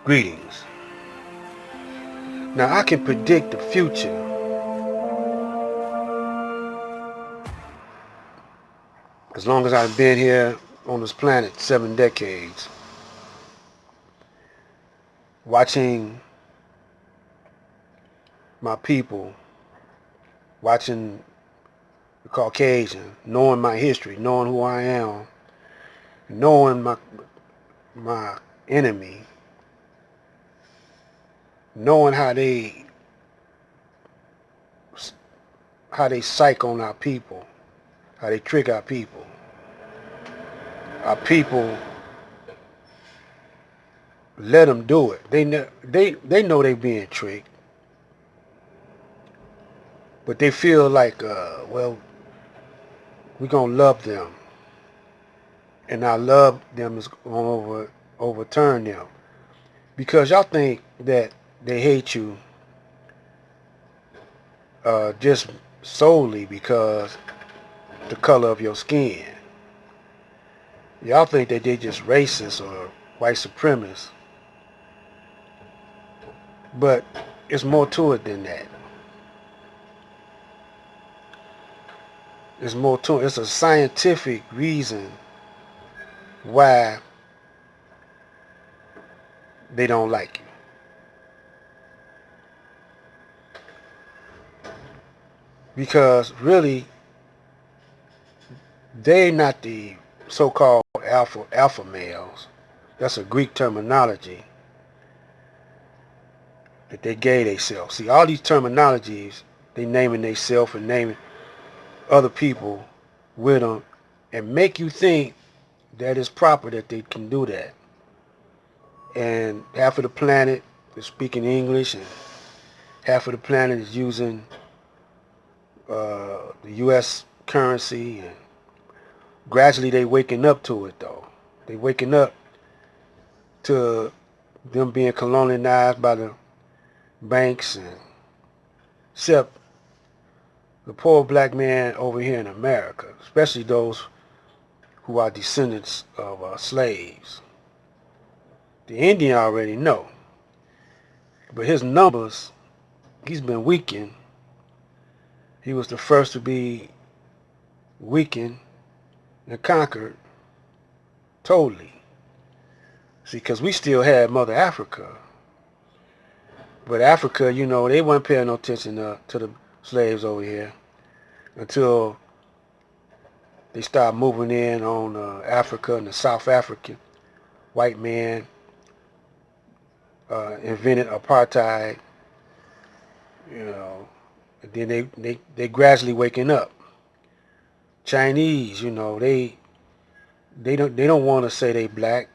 Greetings. Now I can predict the future as long as I've been here on this planet 7 decades, watching my people, watching the Caucasian, knowing my history, knowing who I am, knowing my enemy, knowing how they psych on our people, how they trick our people. Our people let them do it. They know they being tricked, but they feel like, well, we're gonna love them, and our love them is gonna overturn them because y'all think that they hate you just solely because the color of your skin. Y'all think that they just racist or white supremacists, but it's more to it than that. It's more to it. It's a scientific reason why they don't like you. Because really, they're not the so-called alpha males. That's a Greek terminology that they gave themselves. See, all these terminologies, they naming themselves and naming other people with them and make you think that it's proper that they can do that. And half of the planet is speaking English and half of the planet is using the U.S. currency, and gradually they waking up to it though. They waking up to them being colonized by the banks, and except the poor black man over here in America, especially those who are descendants of slaves. The Indian already know, but his numbers, he's been weakened. He was the first to be weakened and conquered totally. See, because we still had Mother Africa. But Africa, you know, they weren't paying no attention to the slaves over here until they started moving in on Africa, and the South African white man invented apartheid, you know, and then they gradually waking up. Chinese, you know, they don't want to say they black.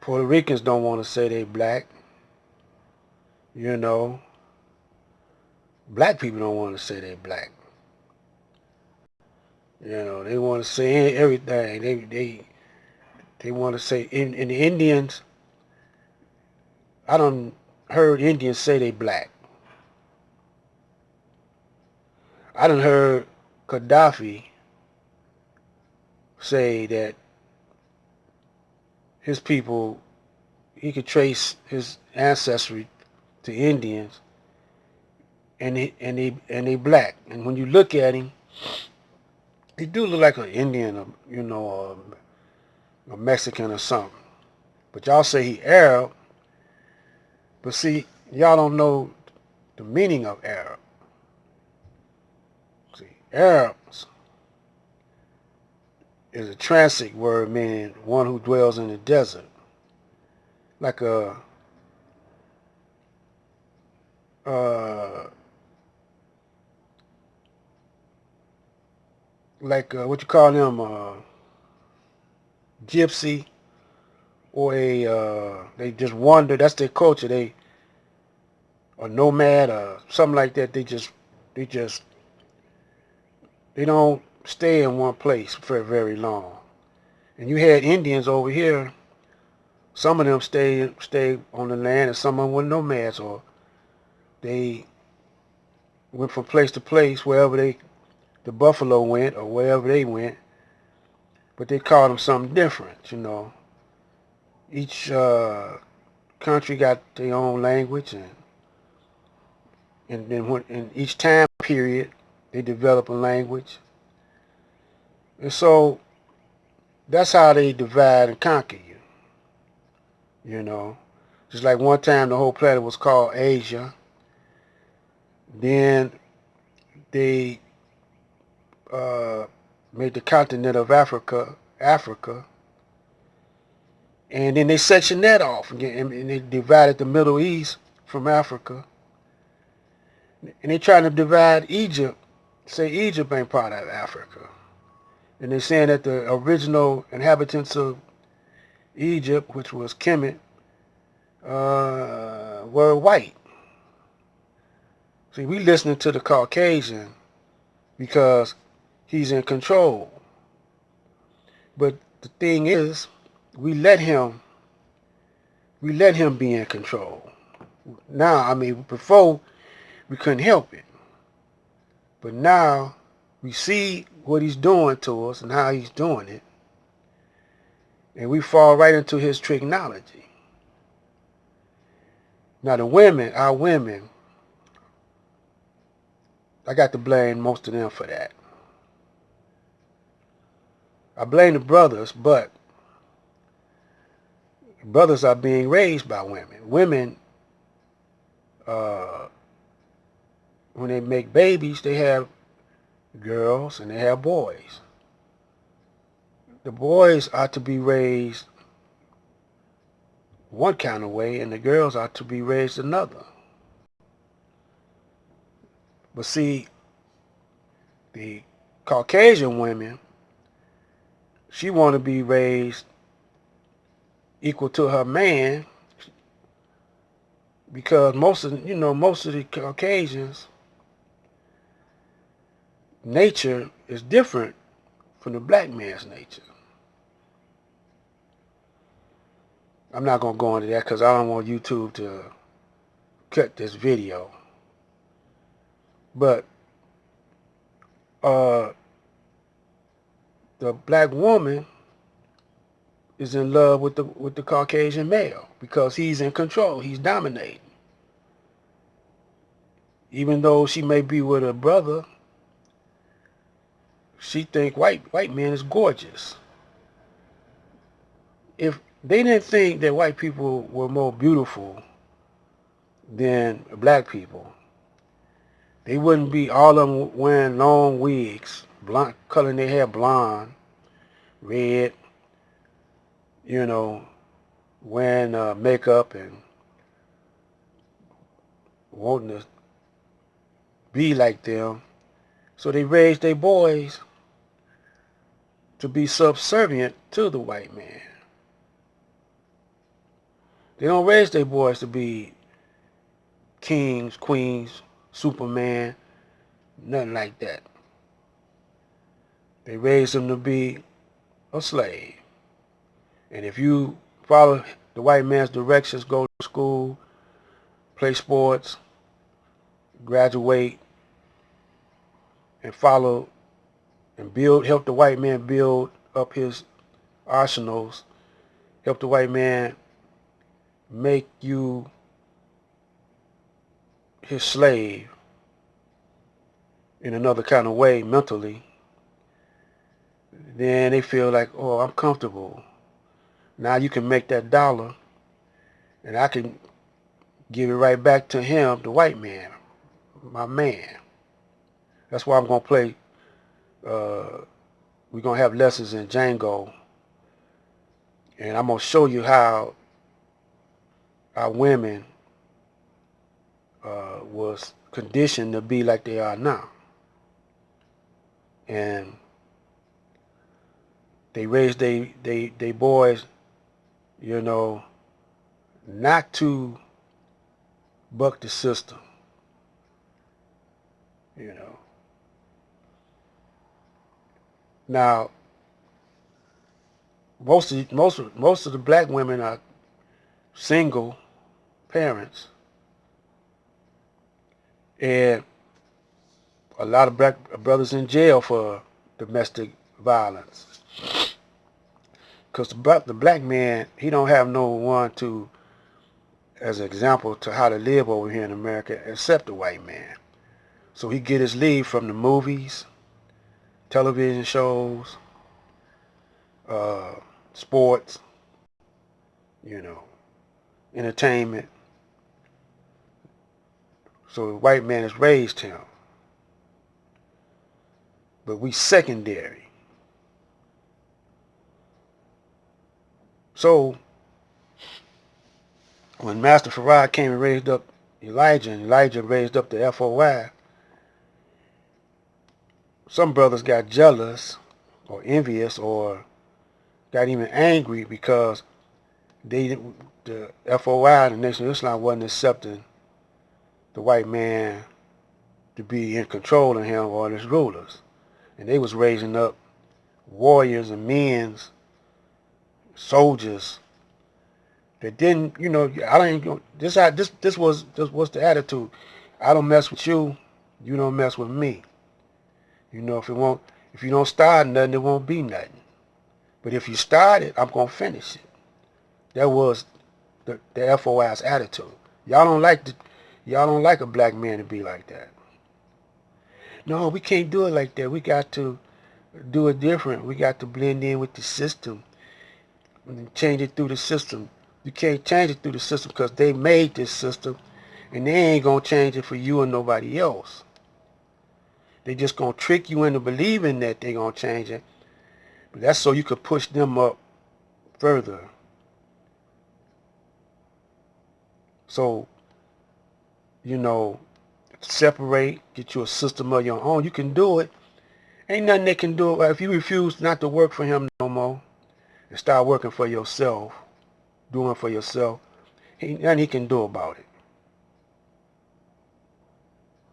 Puerto Ricans don't want to say they black. You know, black people don't want to say they black. You know, they want to say everything. They want to say in the Indians. I done heard Indians say they black. I done heard Gaddafi say that his people, he could trace his ancestry to Indians, and they black. And when you look at him, he do look like an Indian, or, you know, or a Mexican or something. But y'all say he Arab. But see, y'all don't know the meaning of Arab. See, Arabs is a transit word meaning one who dwells in the desert. Like a what you call them, gypsy, or they just wander. That's their culture. They a nomad or something like that. They just they don't stay in one place for very long. And you had Indians over here. Some of them stay on the land, and some of them were nomads, or they went from place to place wherever the buffalo went or wherever they went. But they called them something different, you know. Each country got their own language, and then in each time period they develop a language, and so that's how they divide and conquer you. You know, just like one time the whole planet was called Asia, then they made the continent of Africa, and then they sectioned that off, and they divided the Middle East from Africa, and they trying to divide Egypt, say Egypt ain't part of Africa, and they're saying that the original inhabitants of Egypt, which was Kemet, were white. See, we listening to the Caucasian because he's in control. But the thing is, we let him be in control. Now, I mean, before we couldn't help it, but now we see what he's doing to us and how he's doing it, and we fall right into his technology. Now, our women, I got to blame most of them for that. I blame the brothers, but brothers are being raised by women. Women, uh, when they make babies, they have girls and they have boys. The boys are to be raised one kind of way, and the girls are to be raised another. But see, the Caucasian women, she want to be raised equal to her man, because most of the Caucasians' nature is different from the black man's nature. I'm not gonna go into that because I don't want YouTube to cut this video. But the black woman is in love with the Caucasian male because he's in control. He's dominating. Even though she may be with her brother, she think white man is gorgeous. If they didn't think that white people were more beautiful than black people, they wouldn't be all of them wearing long wigs, blonde, coloring their hair blonde, red, wearing makeup and wanting to be like them. So they raised their boys to be subservient to the white man. They don't raise their boys to be kings, queens, Superman, nothing like that. They raise them to be a slave. And if you follow the white man's directions, go to school, play sports, graduate, and follow and help the white man build up his arsenals, help the white man make you his slave in another kind of way mentally, then they feel like, oh, I'm comfortable. Now you can make that dollar and I can give it right back to him, the white man, my man. That's why I'm going to play, we're going to have lessons in Django, and I'm going to show you how our women was conditioned to be like they are now. And they raised they boys, not to buck the system, Now, most of the black women are single parents, and a lot of black brothers in jail for domestic violence. Because the black man, he don't have no one to, as an example to how to live over here in America, except the white man. So he get his lead from the movies, television shows, uh, sports, you know, entertainment. So the white man has raised him. But we secondary. So when Master Farad came and raised up Elijah, and Elijah raised up the FOI, some brothers got jealous or envious or got even angry because the FOI, the Nation of Islam, wasn't accepting the white man to be in control of him or his rulers. And they was raising up warriors and men's soldiers that didn't, I ain't gonna, this was the attitude. I don't mess with you, you don't mess with me. If you don't start nothing, it won't be nothing. But if you start it, I'm gonna finish it. That was the FOI's attitude. Y'all don't like a black man to be like that. No, we can't do it like that. We got to do it different. We got to blend in with the system and change it through the system. You can't change it through the system because they made this system and they ain't going to change it for you and nobody else. They just going to trick you into believing that they going to change it. But that's so you could push them up further. So, separate, get you a system of your own. You can do it. Ain't nothing they can do. If you refuse not to work for him no more and start working for yourself, doing for yourself, ain't nothing he can do about it.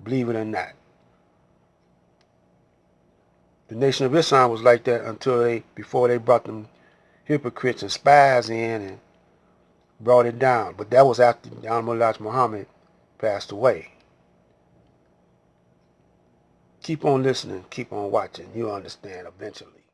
Believe it or not. The Nation of Islam was like that before they brought them hypocrites and spies in and brought it down. But that was after Elijah Muhammad passed away. Keep on listening, keep on watching. You'll understand eventually.